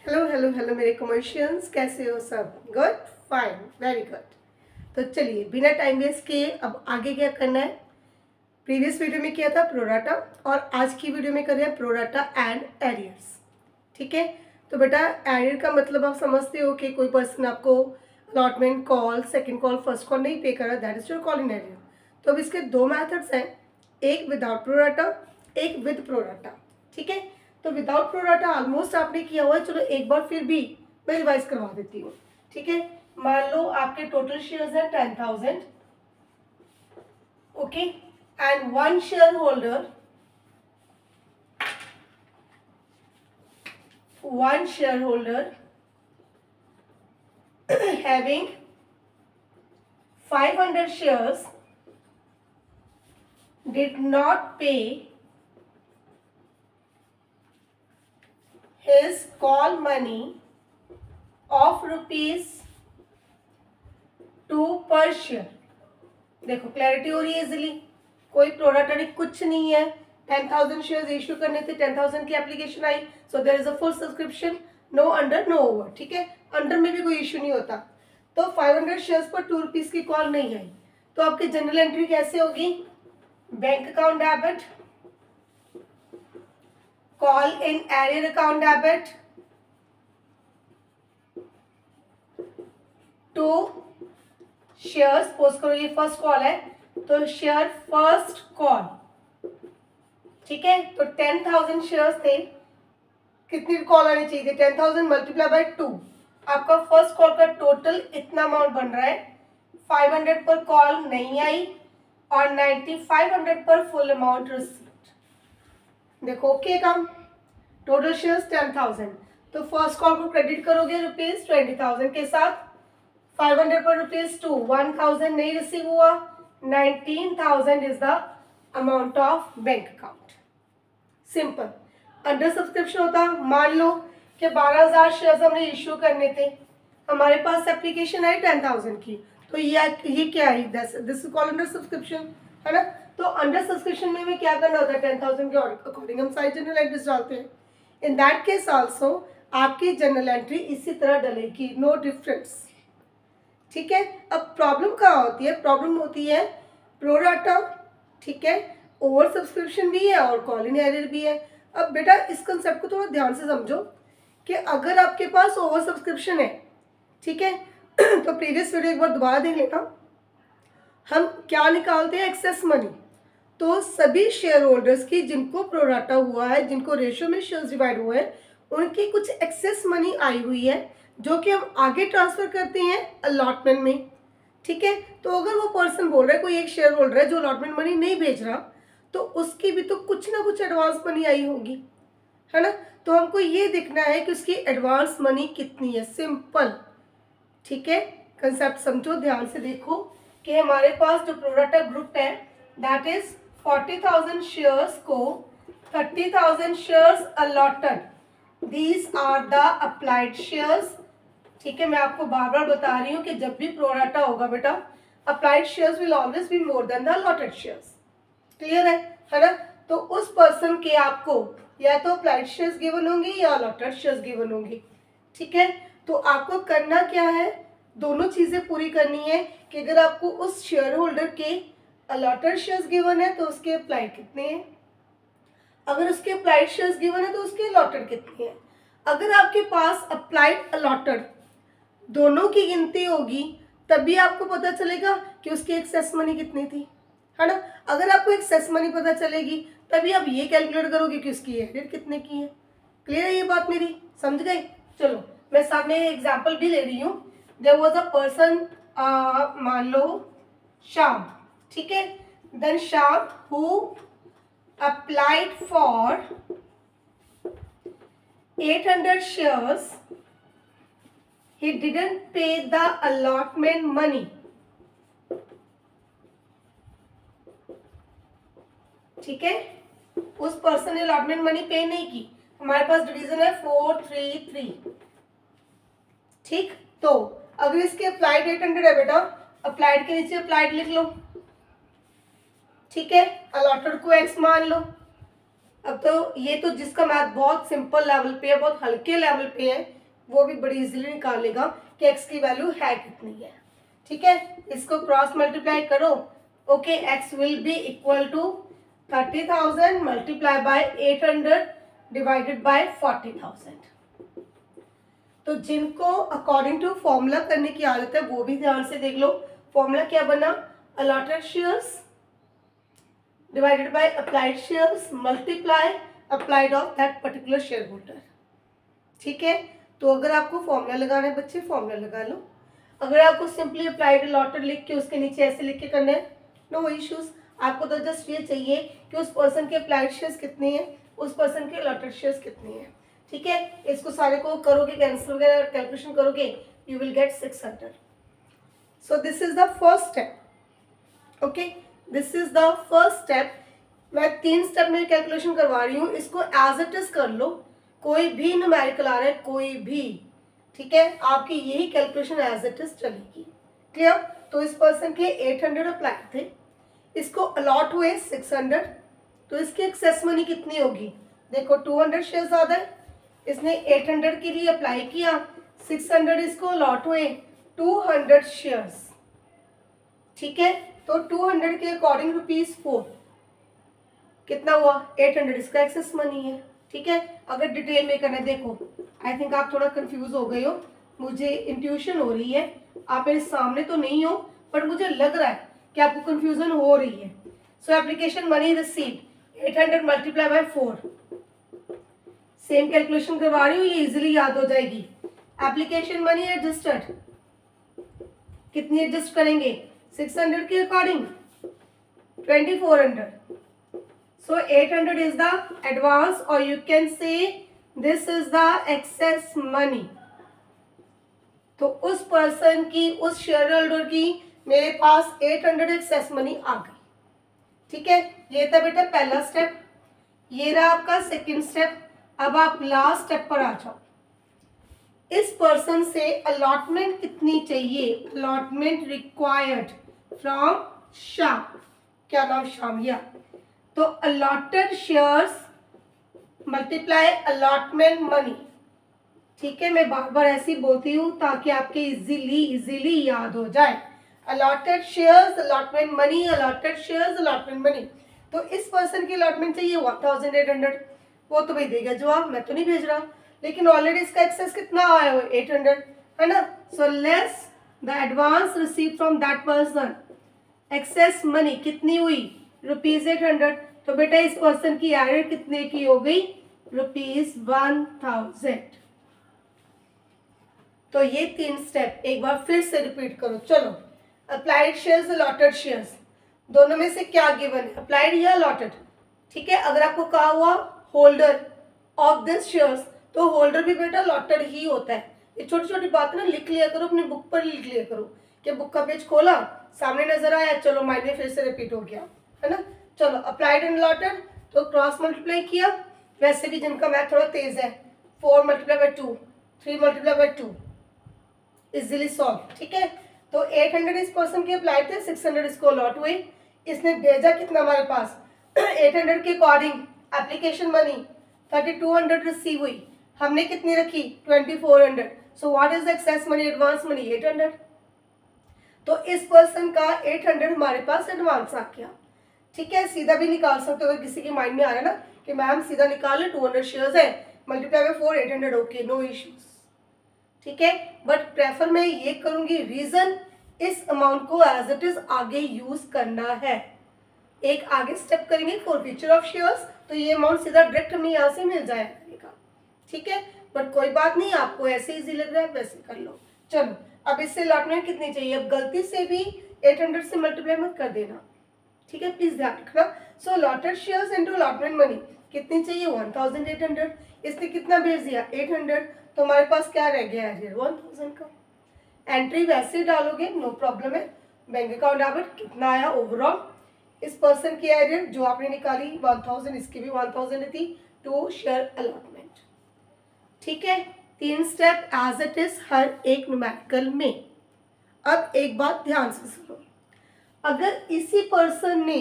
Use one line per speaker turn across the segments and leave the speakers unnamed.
Hello hello hello मेरे कमर्शियंस, कैसे हो सब? Good, fine, very good. तो चलिए बिना टाइम वेस्ट किए अब आगे क्या करना है। प्रीवियस वीडियो में किया था प्रोराटा और आज की वीडियो में कर रहे हैं प्रोराटा एंड एरियर्स। ठीक है, तो बेटा एरियर का मतलब आप समझते हो कि कोई पर्सन आपको allotment call, second call, first call नहीं पे कर रहा, that is your call in arrear. तो अब इसके दो मेथड्स हैं, एक विदाउट प्रोराटा, एक विद प्रोराटा। ठीक है, तो विदाउट प्रोराटा ऑलमोस्ट आपने किया हुआ है, चलो एक बार फिर भी मैं रिवाइज करवा देती हूँ। ठीक है, मान लो आपके टोटल शेयर्स है 10,000, okay, and one share holder, having 500 shares did not pay his call money of ₹2 per share। देखो क्लैरिटी हो रही है इजिली, कोई प्रोराटा कुछ नहीं है। 10,000 शेयर्स इश्यू करने थे, 10,000 की एप्लीकेशन आई, so there is a full subscription, no under no over. ठीक है, अंडर में भी कोई इश्यू नहीं होता। तो 500 शेयर्स पर ₹2 की कॉल नहीं आई, तो आपकी जनरल एंट्री कैसे होगी? Bank account debit, call in arrear account debit to share. Suppose करो ये फर्स्ट कॉल है, तो शेयर फर्स्ट कॉल। ठीक है, तो 10,000 शेयर्स थे, कितनी कॉल आनी चाहिए? 10,000 मल्टीप्लाई बाय 2, आपका फर्स्ट कॉल का टोटल इतना अमाउंट बन रहा है। 500 पर कॉल नहीं आई और 9500 पर फुल अमाउंट रिसीव्ड। देखो ओके काम, टोटल शेयर्स 10,000, तो फर्स्ट कॉल को क्रेडिट करोगे ₹20,000 के साथ, 500 पर ₹2, 1,000 नहीं रिसीव हुआ, 19,000 is the amount of bank account. Simple. Under subscription होता, मान लो कि 12,000 शेयर्स हमने इश्यू करने थे, हमारे पास एप्लीकेशन आई 10,000 की, तो ये क्या है? This is called under subscription, है ना। तो अंडर सब्सक्रिप्शन में क्या करना होता है? 10,000 के अकॉर्डिंग हम सारी जनरल एंट्रीज डालते हैं। इन दैट केस आल्सो आपकी जनरल एंट्री इसी तरह डलेगी, नो डिफरेंस। ठीक है, अब प्रॉब्लम कहाँ होती है? प्रॉब्लम होती है प्रोराटा, ठीक है, ओवर सब्सक्रिप्शन भी है और कॉल इन एरियर भी है। अब बेटा इस कंसेप्ट को थोड़ा ध्यान से समझो कि अगर आपके पास ओवर सब्सक्रिप्शन है, ठीक है, तो प्रीवियस वीडियो एक बार दोबारा देख लेना। हम क्या निकालते हैं? Excess money. तो सभी शेयर होल्डर्स की जिनको प्रोराटा हुआ है, जिनको रेशियो में शेयर्स डिवाइड हुए हैं, उनकी कुछ एक्सेस मनी आई हुई है जो कि हम आगे ट्रांसफर करते हैं अलॉटमेंट में। ठीक है, तो अगर वो पर्सन बोल रहा है, कोई एक शेयर होल्डर है जो अलॉटमेंट मनी नहीं भेज रहा, तो उसकी भी तो कुछ ना कुछ एडवांस मनी आई होगी, है ना। तो हमको ये देखना है कि उसकी एडवांस मनी कितनी है, सिंपल। ठीक है, कंसेप्ट समझो, ध्यान से देखो कि हमारे पास जो प्रोराटा ग्रुप है दैट इज 40,000 शेयर्स को 30,000 shares allotted, these are the applied shares. ठीक है, मैं आपको बार बार बता रही हूँ कि जब भी प्रोराटा होगा बेटा, applied shares will always be more than the allotted shares. Clear है ना। तो उस पर्सन के आपको या तो अप्लाइड शेयर्स गिवन होंगे या अलॉटेड शेयर्स गिवन होंगे। ठीक है, तो आपको करना क्या है? दोनों चीजें पूरी करनी है कि अगर आपको उस शेयर होल्डर के अलॉटेड शेयर्स गिवन है तो उसके अप्लाइड कितने हैं, अगर उसके अप्लाइड शेयर्स गिवन है तो उसके अलॉटेड कितने हैं। अगर आपके पास अप्लाइड अलॉटेड दोनों की गिनती होगी तभी आपको पता चलेगा कि उसकी एक्सेस मनी कितनी थी, है ना। अगर आपको एक्सेस मनी पता चलेगी तभी आप ये कैलकुलेट करोगे कि उसकी एरियर कितने की है। क्लियर है ये बात मेरी? समझ गए? चलो मैं सामने एग्जांपल भी ले रही हूँ। देयर वाज अ पर्सन, मान लो श्याम, ठीक है, then Shyam who applied for 800 shares, he didn't pay the allotment money। ठीक है, उस पर्सन ने अलॉटमेंट मनी पे नहीं की। हमारे पास डिवीजन है 433। ठीक, तो अगर इसके अप्लाइड 800 है बेटा, अप्लाइड के नीचे अप्लाइड लिख लो। ठीक है, अलॉटेड को x मान लो, अब तो ये तो जिसका मैथ बहुत सिंपल लेवल पे है, बहुत हल्के लेवल पे है, वो भी बड़ी इजीली निकाल लेगा कि एक्स की वैल्यू है कितनी है। ठीक है, इसको क्रॉस मल्टीप्लाई करो। Okay, x will be equal to 30,000 multiply by 800 divided by 40,000। तो जिनको अकॉर्डिंग टू फॉर्मूला करने की आदत है वो भी ध्यान से देख लो। फॉर्मूला क्या बना, allotted shares divided by applied shares multiply applied of that particular share holder. ठीक है, तो अगर आपको फॉर्मूला लगाना है बच्चे, फॉर्मूला लगा लो। अगर आपको सिंपली अप्लाइड अलॉटेड लिख के उसके नीचे ऐसे लिख के करना है, नो इश्यूज। आपको तो जस्ट ये चाहिए कि उस पर्सन के अप्लाइड शेयर्स कितने हैं, उस पर्सन के अलॉटेड शेयर्स कितने हैं। ठीक है, इसको सारे को करोगे, कैंसिल वगैरह कैलकुलेशन करोगे, you will get 600। So this is the first step. Okay, this is the first step. मैं 3 स्टेप में कैलकुलेशन करवा रही हूँ, इसको एज इट इज कर लो। कोई भी न्यूमेरिकल आ रहा है, कोई भी, ठीक है, आपकी यही कैलकुलेशन एज इट इज चलेगी। क्लियर? तो इस पर्सन के 800 अप्लाई थे, इसको अलॉट हुए 600, तो इसकी एक्सेस मनी कितनी होगी? देखो 200 शेयर ज़्यादा है, इसने 800 के लिए अप्लाई किया, 600 इसको अलॉट हुए 200 शेयर्स। ठीक है, तो 200 के अकॉर्डिंग ₹4 कितना हुआ? 800 इसका एक्सेस मनी है। ठीक है, अगर डिटेल में करना है, देखो आई थिंक आप थोड़ा कंफ्यूज हो गए हो, मुझे इंट्यूशन हो रही है, आप मेरे सामने तो नहीं हो पर मुझे लग रहा है कि आपको कंफ्यूजन हो रही है। सो application money received 800 multiply by 4, same calculation करवा रही हूँ, ये इजीली याद हो जाएगी। एप्लीकेशन मनी एडजस्टेड, कितनी एडजस्ट करेंगे? 600 के according 2400। So 800 is the advance, or you can say this is the excess money. तो उस पर्सन की, उस शेयर होल्डर की मेरे पास 800 एक्सेस मनी आ गई। ठीक है, ये था बेटा पहला स्टेप, ये रहा आपका सेकंड स्टेप। अब आप लास्ट स्टेप पर आ जाओ। इस पर्सन से अलॉटमेंट कितनी चाहिए? Allotment required from Shyam. क्या नाम? श्याम। या तो allotted shares multiply allotment money. ठीक है, मैं बार बार ऐसे ही बोलती हूँ ताकि आपके इजीली याद हो जाए। Allotted shares allotment money, allotted shares allotment money. तो इस पर्सन की अलॉटमेंट चाहिए 1800, वो तो भाई देगा जवाब, मैं तो नहीं भेज रहा, लेकिन ऑलरेडी इसका एक्सेस कितना आया हुआ? 800 है ना। So less the advance receive from that person, excess money कितनी हुई? ₹800। तो बेटा इस पर्सन की एरर कितने की हो गई? ₹1000। तो ये 3 स्टेप एक बार फिर से रिपीट करो। चलो, अप्लाइड शेयर्स अलॉटेड शेयर्स, दोनों में से क्या गिवन है, अप्लाइड या अलॉटेड? ठीक है, अगर आपको कहा हुआ होल्डर ऑफ दिस शेयर्स, तो होल्डर भी बेटा अलॉटेड ही होता है। ये छोटी छोटी बात ना लिख लिया करो, अपनी बुक पर लिख लिया करो कि बुक का पेज खोला, सामने नजर आया, चलो माइंड में फिर से रिपीट हो गया, है ना। चलो, अप्लाइड एंड अलॉटेड, तो क्रॉस मल्टीप्लाई किया। वैसे भी जिनका मैथ थोड़ा तेज है, 4 multiply by 2, 3 multiply by 2, easily solve. ठीक है, तो 800 इस पर्सन के अप्लाई थे, 600 इसको अलॉट हुए। इसने भेजा कितना हमारे पास? 800 के अकॉर्डिंग एप्लीकेशन मनी 3200 रिसीव हुई, हमने कितनी रखी? 2400। So what is the excess money, advance money? 800। तो इस पर्सन का 800 हमारे पास एडवांस आ गया। ठीक है, सीधा भी निकाल सकते हो, अगर किसी के माइंड में आ रहा है ना कि मैम सीधा निकाल ले, 200 शेयर्स है, multiply by 4, 800, okay, no issues. ठीक है, बट प्रेफर मैं ये करूंगी, रीजन इस अमाउंट को एज इट इज आगे यूज करना है। एक आगे स्टेप करेंगे फॉर फ्यूचर ऑफ शेयर्स, तो ये अमाउंट सीधा डायरेक्ट हमें यहाँ से मिल जाएगा। ठीक है, बट कोई बात नहीं, आपको ऐसे इजी लग रहा है वैसे कर लो। चलो, अब इससे अलॉटमेंट कितनी चाहिए? अब गलती से भी 800 से मल्टीप्लाई मत कर देना। ठीक है, प्लीज ध्यान रखना। So allotted shares into allotment money कितनी चाहिए? 1800। इसने कितना भेज दिया? 800। तो हमारे पास क्या रह गया है? 1000 का। एंट्री वैसे डालोगे, नो प्रॉब्लम है। बैंक अकाउंट डेबिट कितना आया ओवरऑल? इस पर्सन की एरियर जो आपने निकाली 1000, इसकी भी 1000 थी, टू शेयर अलॉटमेंट। ठीक है, 3 स्टेप एज इट इज हर एक न्यूमेरिकल में। अब एक बात ध्यान से सुनो, अगर इसी पर्सन ने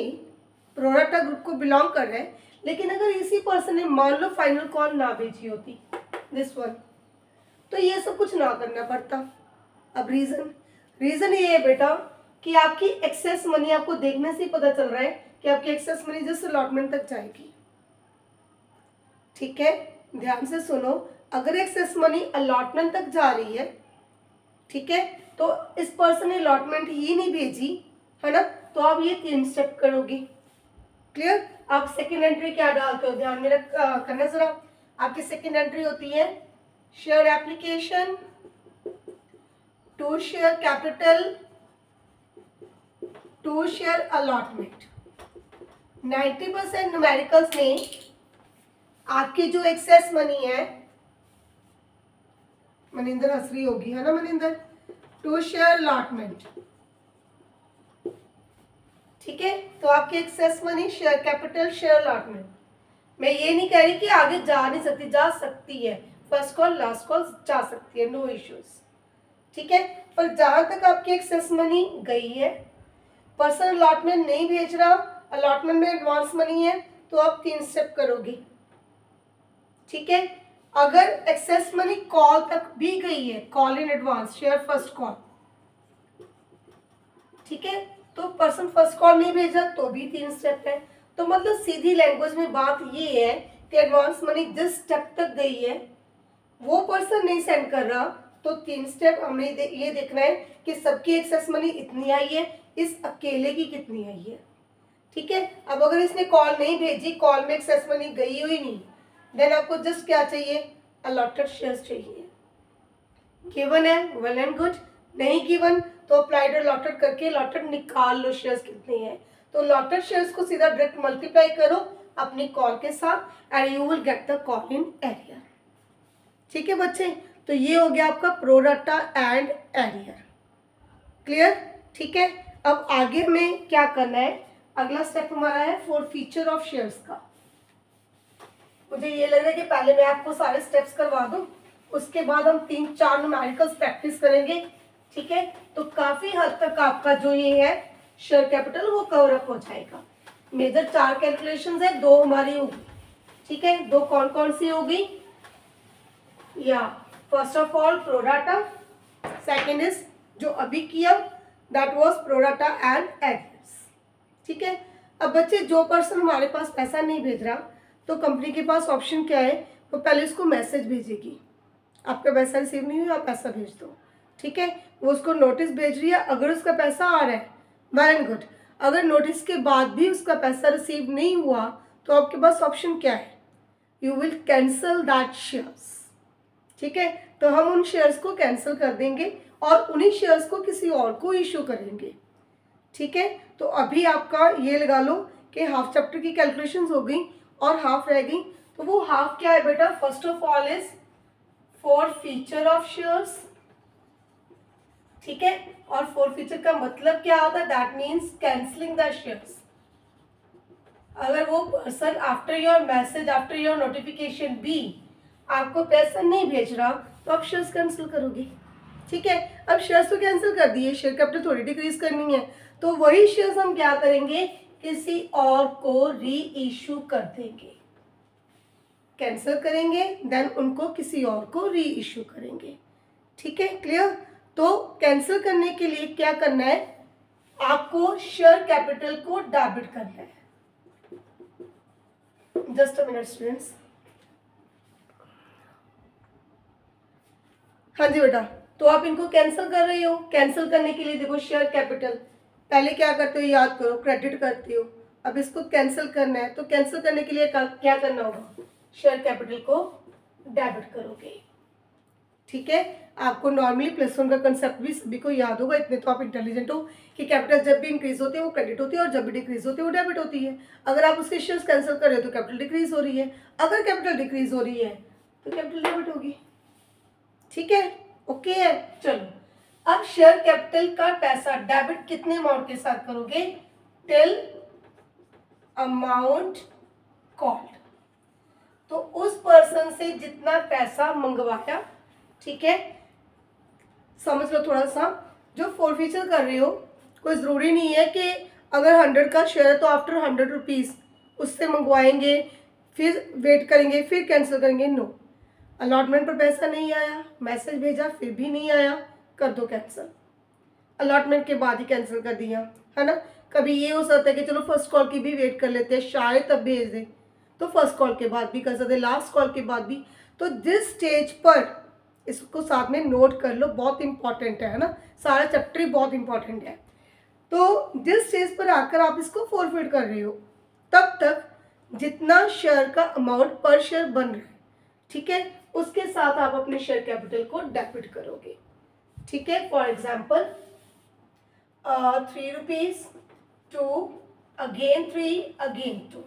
प्रोडक्ट ग्रुप को बिलोंग कर रहा है लेकिन अगर इसी पर्सन ने मान लो फाइनल कॉल ना भेजी होती, दिस वन, तो ये सब कुछ ना करना पड़ता। अब रीजन ये है बेटा कि आपकी एक्सेस मनी, आपको देखने से ही पता चल रहा है कि आपकी एक्सेस मनी जस्ट अलॉटमेंट तक जाएगी। ठीक है, ध्यान से सुनो, अगर एक्सेस मनी अलॉटमेंट तक जा रही है, ठीक है, तो इस पर्सन ने अलॉटमेंट ही नहीं भेजी है ना, तो आप ये 3 स्टेप करोगे। क्लियर? आप सेकेंड एंट्री क्या डालते हो, ध्यान में करना जरा। आपकी सेकेंड एंट्री होती है share application to share capital to share allotment. 90% numericals में आपकी जो एक्सेस मनी है, मनिंदर हंस रही होगी है ना मनिंदर, टू शेयर अलॉटमेंट। ठीक है, तो आपकी excess money share capital share allotment. मैं ये नहीं कह रही कि आगे जा नहीं सकती, जा सकती है, फर्स्ट कॉल लास्ट कॉल जा सकती है, नो इश्यूज। ठीक है, पर जहां तक आपकी एक्सेस मनी गई है, पर्सन अलॉटमेंट नहीं भेज रहा, अलॉटमेंट में एडवांस मनी है, तो आप 3 स्टेप करोगे। ठीक है, अगर एक्सेस मनी कॉल तक भी गई है, call in advance share first call, ठीक है, तो पर्सन फर्स्ट कॉल नहीं भेजा तो भी 3 स्टेप है। तो मतलब सीधी लैंग्वेज में बात ये है कि एडवांस मनी जिस स्टेप तक गई है वो पर्सन नहीं सेंड कर रहा, तो 3 स्टेप हमने ये देखना है कि सबकी एक्सेस मनी इतनी आई है, इस अकेले की कितनी आई है। ठीक है, अब अगर इसने कॉल नहीं भेजी, कॉल में एक्सेस मनी गई हुई नहीं, देन आपको जस्ट क्या चाहिए, अलॉटेड शेयर्स चाहिए। गिवन है वेल एंड गुड, नहीं गिवन तो अप्लाइड अलॉटेड करके अलॉटेड निकाल लो शेयर्स कितने हैं। तो अलॉटेड शेयर्स को सीधा डायरेक्ट मल्टीप्लाई करो अपनी कॉल के साथ and you will get the call in arrear. ठीक है बच्चे, तो ये हो गया आपका प्रोराटा एंड एरियर। क्लियर? ठीक है, अब आगे में क्या करना है, अगला स्टेप हमारा है फॉर फीचर ऑफ शेयर्स का। मुझे ये लग रहा है कि पहले मैं आपको सारे स्टेप्स करवा दूं, उसके बाद हम 3-4 न्यूमेरिकल्स प्रैक्टिस करेंगे। ठीक है, तो काफी हद तक आपका जो ये है शेयर कैपिटल वो कवर अप हो जाएगा। मेजर 4 कैलकुलेशंस है, 2 हमारी होगी। ठीक है, 2 कौन कौन सी होगी, या first of all pro rata, second is जो अभी किया that was pro rata and arrears. ठीक है, अब बच्चे जो पर्सन हमारे पास पैसा नहीं भेज रहा, तो कंपनी के पास ऑप्शन क्या है, वो पहले उसको मैसेज भेजेगी, आपका पैसा रिसीव नहीं हुआ, आप पैसा भेज दो। ठीक है, वो उसको नोटिस भेज रही है, अगर उसका पैसा आ रहा है वेल एंड गुड, अगर नोटिस के बाद भी उसका पैसा रिसीव नहीं हुआ, तो आपके पास ऑप्शन क्या है, you will cancel that shares. ठीक है, तो हम उन शेयर्स को कैंसिल कर देंगे और उन्हीं शेयर्स को किसी और को इशू करेंगे। ठीक है, तो अभी आपका ये लगा लो कि हाफ चैप्टर की कैलकुलेशंस हो गई और हाफ रह गई। तो वो हाफ क्या है बेटा, first of all is for feature of shares. ठीक है, और फॉर फीचर का मतलब क्या होता है, that means cancelling the shares. अगर वो person after your message, after your notification भी आपको पैसा नहीं भेज रहा, तो आप शेयर्स कैंसिल करोगे। ठीक है, अब शेयर्स तो कैंसिल कर दिए, शेयर कैपिटल थोड़ी डिक्रीज करनी है, तो वही शेयर्स हम क्या करेंगे, किसी और को री इशू कर देंगे। कैंसिल करेंगे देन उनको किसी और को री इशू करेंगे। ठीक है, क्लियर? तो कैंसिल करने के लिए क्या करना है, आपको शेयर कैपिटल को डेबिट करना है। Just a minute students. हाँ जी बेटा, तो आप इनको कैंसिल कर रही हो, कैंसिल करने के लिए देखो शेयर कैपिटल पहले क्या करते हो, याद करो, क्रेडिट करते हो। अब इसको कैंसिल करना है, तो कैंसिल करने के लिए क्या करना होगा, शेयर कैपिटल को डेबिट करोगे। ठीक है, आपको नॉर्मली +1 का कंसेप्ट भी सभी को याद होगा, इतने तो आप इंटेलिजेंट हो कि कैपिटल जब भी इंक्रीज होती है वो क्रेडिट होती है और जब भी डिक्रीज होती है वो डेबिट होती है। अगर आप उसके शेयर्स कैंसिल कर रहे हो तो कैपिटल डिक्रीज हो रही है, अगर कैपिटल डिक्रीज हो रही है तो कैपिटल डेबिट होगी। ठीक है, ओके है। चलो, अब शेयर कैपिटल का पैसा डेबिट कितने अमाउंट के साथ करोगे, टिल अमाउंट कॉल्ड। तो उस पर्सन से जितना पैसा मंगवाया, ठीक है, समझ लो थोड़ा सा, जो फॉरफीचर कर रहे हो, कोई ज़रूरी नहीं है कि अगर 100 का शेयर है तो आफ्टर 100 रुपीज़ उससे मंगवाएंगे, फिर वेट करेंगे, फिर कैंसिल करेंगे, नो। अलॉटमेंट पर पैसा नहीं आया, मैसेज भेजा फिर भी नहीं आया, कर दो कैंसिल। अलॉटमेंट के बाद ही कैंसिल कर दिया, है ना। कभी ये हो सकता है कि चलो फर्स्ट कॉल की भी वेट कर लेते हैं, शायद तब भेज दें, तो फर्स्ट कॉल के बाद भी कर सकते हैं, लास्ट कॉल के बाद भी। तो जिस स्टेज पर, इसको साथ में नोट कर लो, बहुत इंपॉर्टेंट है ना, सारा चैप्टर ही बहुत इंपॉर्टेंट है। तो जिस स्टेज पर आकर आप इसको फॉरफिट कर रहे हो, तब तक जितना शेयर का अमाउंट पर शेयर बन रहा है, ठीक है, उसके साथ आप अपने शेयर कैपिटल को डेबिट करोगे, ठीक है। For example 3 rupees, 2, again 3, again 2,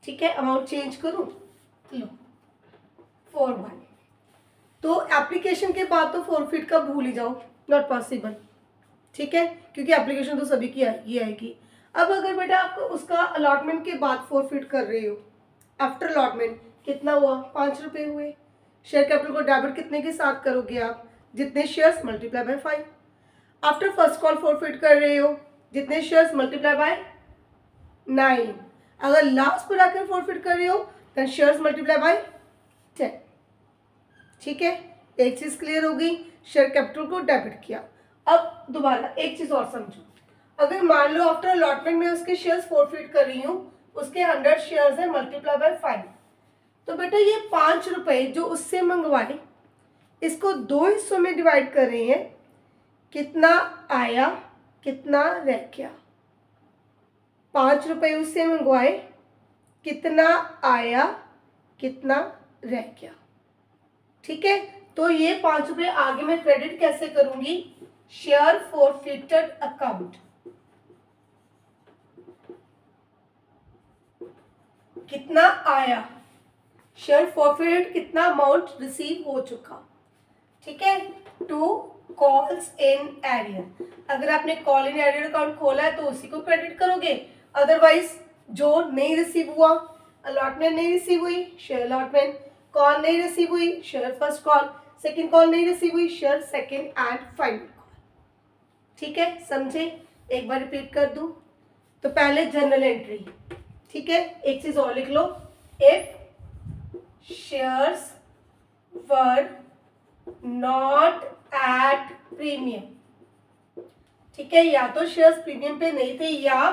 ठीक है। अमाउंट चेंज करूं, लो 4-1। तो एप्लीकेशन के बाद तो फॉरफिट का भूल ही जाओ, नॉट पॉसिबल, ठीक है, क्योंकि एप्लीकेशन तो सभी की आएगी। अब अगर बेटा आप उसका अलॉटमेंट के बाद फॉरफिट कर रहे हो, आफ्टर अलॉटमेंट कितना हुआ, 5 रुपये हुए। शेयर कैपिटल को डेबिट कितने के साथ करोगे आप, जितने shares multiply by 5। After first call forfeit कर रहे हो, जितने शेयर्स मल्टीप्लाई बाय 9। अगर लास्ट पर आकर फॉरफिट कर रहे हो, देन शेयर्स मल्टीप्लाई बाय 10, ठीक है। एक चीज क्लियर हो गई, शेयर कैपिटल को डेबिट किया। अब दोबारा एक चीज और समझो, अगर मान लो आफ्टर अलॉटमेंट में उसके शेयर्स फॉरफिट कर रही हूँ, उसके 100 शेयर्स है, मल्टीप्लाई बाय 5, तो बेटा ये 5 रुपए जो उससे मंगवाए, इसको 2 हिस्सों में डिवाइड कर रहे हैं, कितना आया कितना रह गया। 5 रुपए उससे मंगवाए, कितना आया कितना रह गया, ठीक है। तो ये 5 रुपए आगे मैं क्रेडिट कैसे करूंगी, शेयर फॉरफिटेड अकाउंट। कितना आया, शेयर फॉरफिटेड, कितना अमाउंट रिसीव हो चुका, ठीक है। 2 कॉल्स इन एरियर, अगर आपने कॉल इन एरियर अकाउंट खोला है तो उसी को क्रेडिट करोगे, अदरवाइज जो नहीं रिसीव हुआ, अलॉटमेंट नहीं रिसीव हुई, शेयर अलॉटमेंट, कॉल नहीं रिसीव हुई, share first call, second call नहीं रिसीव हुई, share second and final call, ठीक है। समझे, एक बार रिपीट कर दूं। तो पहले जनरल एंट्री, ठीक है। एक चीज और लिख लो, if shares were not at premium, ठीक है, या तो शेयर्स प्रीमियम पे नहीं थे, या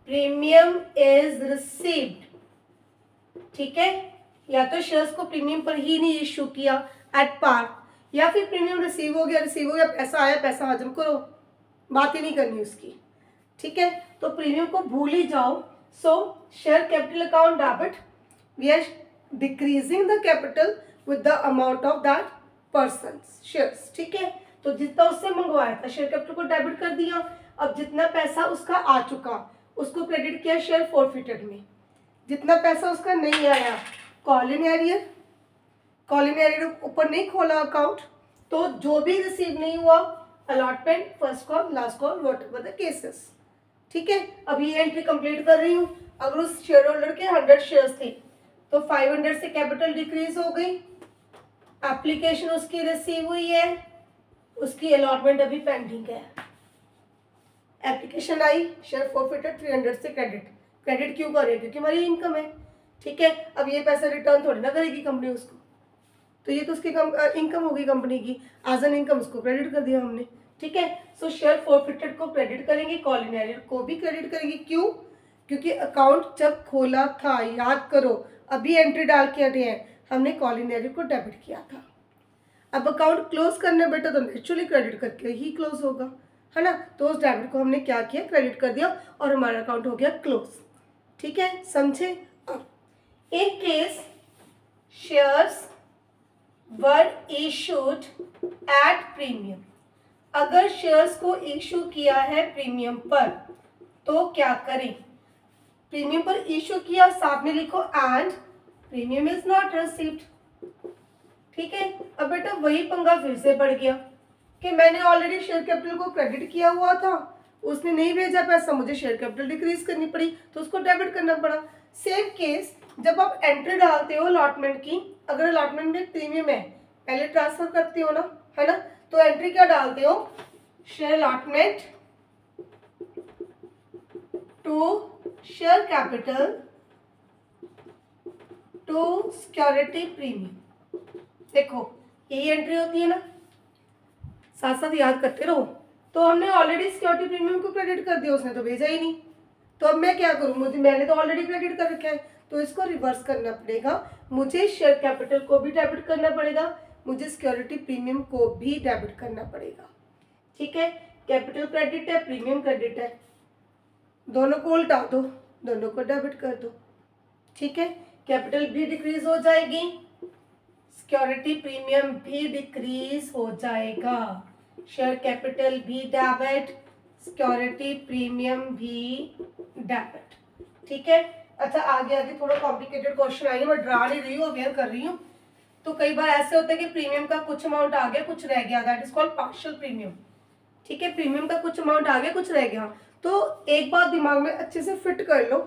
प्रीमियम इज रिसीव्ड, ठीक है, या तो शेयर्स को प्रीमियम पर ही नहीं इश्यू किया एट पार, या फिर प्रीमियम रिसीव हो गया, पैसा आया, पैसा हजम करो, बात ही नहीं करनी उसकी, ठीक है। तो प्रीमियम को भूल ही जाओ। So share capital account debit, we are decreasing the capital with the amount of that person shares, ठीक है। तो जितना उससे मंगवाया था शेयर कैपिटल को डेबिट कर दिया, अब जितना पैसा उसका आ चुका उसको क्रेडिट किया शेयर फॉरफिटेड में, जितना पैसा उसका नहीं आया call in arrear, call in arrear ऊपर नहीं खोला अकाउंट, तो जो भी रिसीव नहीं हुआ, allotment, first call, last call, whatever the cases, ठीक है। अब ये एंट्री कंप्लीट कर रही हूँ। अगर उस शेयर होल्डर के 100 शेयर्स थे तो 500 से कैपिटल डिक्रीज हो गई, एप्लीकेशन उसकी रिसीव हुई है, उसकी अलॉटमेंट अभी पेंडिंग है, एप्लीकेशन आई, शेयर फॉरफिटेड, 300 से क्रेडिट क्यों कर रही है, क्योंकि हमारी इनकम है, ठीक है। अब ये पैसा रिटर्न थोड़ी ना करेगी कंपनी उसको, तो ये तो उसकी इनकम होगी कंपनी की, एज एन इनकम उसको क्रेडिट कर दिया हमने, ठीक है। सो शेयर फॉरफिटेड को क्रेडिट करेंगे, कॉल इन एरियर को भी क्रेडिट करेंगे, क्यों, क्योंकि अकाउंट जब खोला था, याद करो, अभी एंट्री डाल के हटे हैं, हमने कॉल इन एरियर को डेबिट किया था। अब अकाउंट क्लोज करने बेटा तो नेचुरली क्रेडिट करके ही क्लोज होगा, है ना। तो उस डेबिट को हमने क्या किया, क्रेडिट कर दिया, और हमारा अकाउंट हो गया क्लोज, ठीक है, समझे। अब in case shares were issued at premium, अगर शेयर्स को इशू किया है प्रीमियम पर तो क्या करें, प्रीमियम पर इशू किया, साथ में लिखो and premium is not received, ठीक है। अब बेटा वही पंगा फिर से बढ़ गया कि मैंने ऑलरेडी शेयर कैपिटल को क्रेडिट किया हुआ था, उसने नहीं भेजा पैसा, मुझे शेयर कैपिटल डिक्रीज करनी पड़ी, तो उसको डेबिट करना पड़ा। सेम केस जब आप एंट्री डालते हो अलॉटमेंट की, अगर अलॉटमेंट में प्रीमियम है, पहले ट्रांसफर करते हो ना, है ना, तो एंट्री क्या डालते हो, share allotment to share capital to security premium. देखो यही एंट्री होती है ना, साथ साथ याद करते रहो। तो हमने ऑलरेडी सिक्योरिटी प्रीमियम को क्रेडिट कर दिया, उसने तो भेजा ही नहीं। तो अब मैं क्या करूँ, मैंने तो ऑलरेडी क्रेडिट कर रखा है, तो इसको रिवर्स करना पड़ेगा। मुझे शेयर कैपिटल को भी डेबिट करना पड़ेगा, मुझे सिक्योरिटी प्रीमियम को भी डेबिट करना पड़ेगा। ठीक है, कैपिटल क्रेडिट है, प्रीमियम क्रेडिट है, दोनों को उल्टा दो, दोनों को डेबिट कर दो। ठीक है, कैपिटल भी डिक्रीज हो जाएगी, सिक्योरिटी प्रीमियम भी डिक्रीज हो जाएगा, शेयर कैपिटल भी डेबिट, सिक्योरिटी प्रीमियम भी डेबिट। ठीक है, अच्छा आगे आगे थोड़ा कॉम्प्लिकेटेड क्वेश्चन आएंगे, मैं डरा नहीं रही हूँ, अवेयर कर रही हूँ। तो कई बार ऐसे होता है कि प्रीमियम का कुछ अमाउंट आ गया, कुछ रह गया, that is called partial premium. ठीक है, प्रीमियम का कुछ अमाउंट आ गया, कुछ रह गया। तो एक बात दिमाग में अच्छे से फिट कर लो,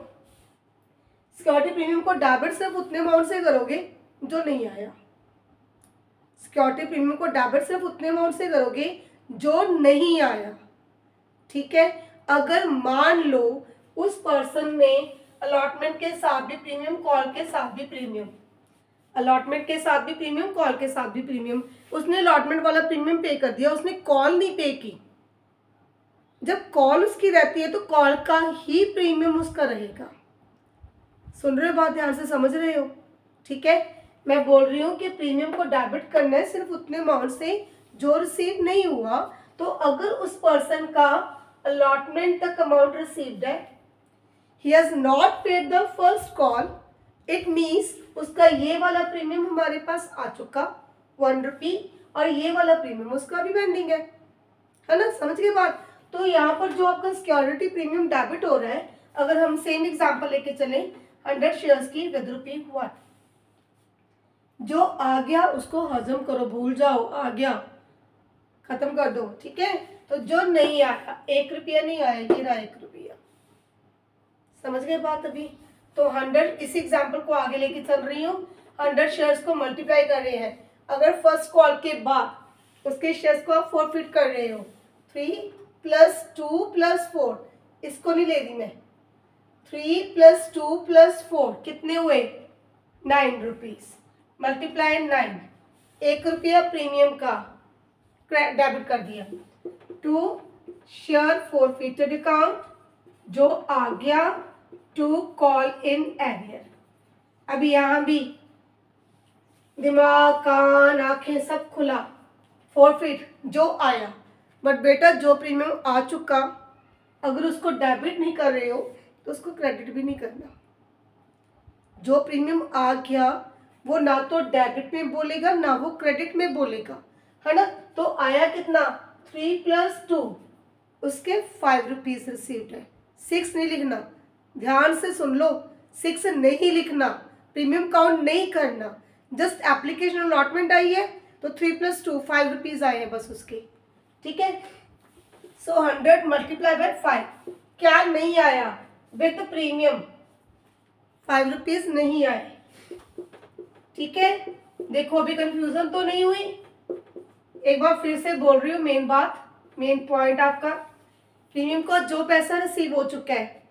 सिक्योरिटी प्रीमियम को डेबिट सिर्फ उतने अमाउंट से करोगे जो नहीं आया। सिक्योरिटी प्रीमियम को डेबिट सिर्फ उतने अमाउंट से करोगे जो नहीं आया। ठीक है, अगर मान लो उस पर्सन ने अलॉटमेंट के साथ भी प्रीमियम, कॉल के साथ भी प्रीमियम, अलॉटमेंट के साथ भी प्रीमियम, कॉल के साथ भी प्रीमियम, उसने अलॉटमेंट वाला प्रीमियम पे कर दिया, उसने कॉल नहीं पे की। जब कॉल उसकी रहती है तो कॉल का ही प्रीमियम उसका रहेगा। सुन रहे हो बात, ध्यान से समझ रहे हो? ठीक है, मैं बोल रही हूँ कि प्रीमियम को डेबिट करना है सिर्फ उतने अमाउंट से जो रिसीव नहीं हुआ। तो अगर उस पर्सन का अलॉटमेंट तक अमाउंट रिसीव्ड है, he has not paid the first call, it means उसका ये वाला प्रीमियम हमारे पास आ चुका 1 रुपी, और ये वाला प्रीमियम उसका भी पेंडिंग है ना? समझ गए बात? तो यहाँ पर जो आपका सिक्योरिटी प्रीमियम डेबिट हो रहा है, अगर हम सेम एग्जांपल लेके चले 100 शेयर्स की विद ₹1, जो आ गया उसको हजम करो, भूल जाओ, आ गया खत्म कर दो। ठीक है, तो जो नहीं आया, ₹1 नहीं आया, ये रहा ₹1। समझ गए बात अभी? तो 100, इस एग्जांपल को आगे लेके चल रही हूँ, 100 शेयर्स को मल्टीप्लाई कर रहे हैं। अगर फर्स्ट कॉल के बाद उसके शेयर्स को आप फॉरफिट कर रहे हो, 3 + 2 + 4, इसको नहीं ले रही मैं, 3 + 2 + 4 कितने हुए? 9 रुपीज, मल्टीप्लाई 9, ₹1 प्रीमियम का डेबिट कर दिया टू शेयर फॉरफिटेड अकाउंट, जो आ गया टू कॉल इन एरियर। अब यहाँ भी दिमाग, कान, आंखें सब खुला, फॉरफिट जो आया, बट बेटा जो प्रीमियम आ चुका अगर उसको डेबिट नहीं कर रहे हो तो उसको क्रेडिट भी नहीं करना। जो प्रीमियम आ गया वो ना तो डेबिट में बोलेगा ना वो क्रेडिट में बोलेगा, है ना? तो आया कितना? 3 + 2, उसके 5 रुपीज रिसीव्ड है। 6 नहीं लिखना, ध्यान से सुन लो, 6 नहीं लिखना, प्रीमियम काउंट नहीं करना, जस्ट एप्लीकेशन अलॉटमेंट आई है तो 3 + 2 5 रुपीज आए हैं बस उसके। ठीक है, सो 100 × 5, क्या नहीं आया? विद प्रीमियम 5 रुपीज नहीं आए। ठीक है, देखो अभी कंफ्यूजन तो नहीं हुई? एक बार फिर से बोल रही हूँ, मेन बात, मेन पॉइंट आपका, प्रीमियम का जो पैसा रिसीव हो चुका है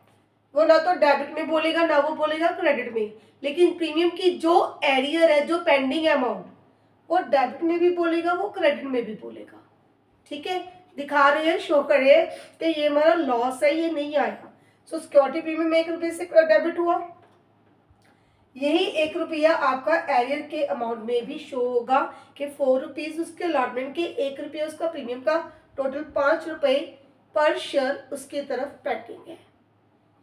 वो ना तो डेबिट में बोलेगा ना वो बोलेगा क्रेडिट में, लेकिन प्रीमियम की जो एरियर है, जो पेंडिंग अमाउंट, वो डेबिट में भी बोलेगा, वो क्रेडिट में भी बोलेगा। ठीक है, दिखा रहे हैं, शो कर रहे हैं कि ये हमारा लॉस है, ये नहीं आया। सो सिक्योरिटी प्रीमियम ₹1 से डेबिट हुआ, यही ₹1 आपका एरियर के अमाउंट में भी शो होगा कि 4 रुपीज उसके अलॉटमेंट के, ₹1 उसका प्रीमियम का, टोटल ₹5 पर शेयर उसकी तरफ पेंडिंग है।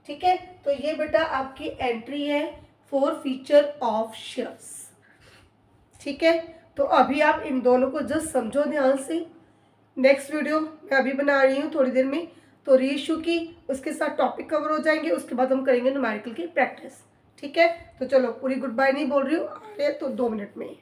ठीक है, तो ये बेटा आपकी एंट्री है फॉर फीचर ऑफ शेयर्स। ठीक है, तो अभी आप इन दोनों को जस्ट समझो ध्यान से। नेक्स्ट वीडियो मैं अभी बना रही हूँ थोड़ी देर में, तो रीइशू की, उसके साथ टॉपिक कवर हो जाएंगे, उसके बाद हम करेंगे न्यूमेरिकल की प्रैक्टिस। ठीक है, तो चलो पूरी गुड बाय नहीं बोल रही हूँ, आ रहे तो 2 मिनट में।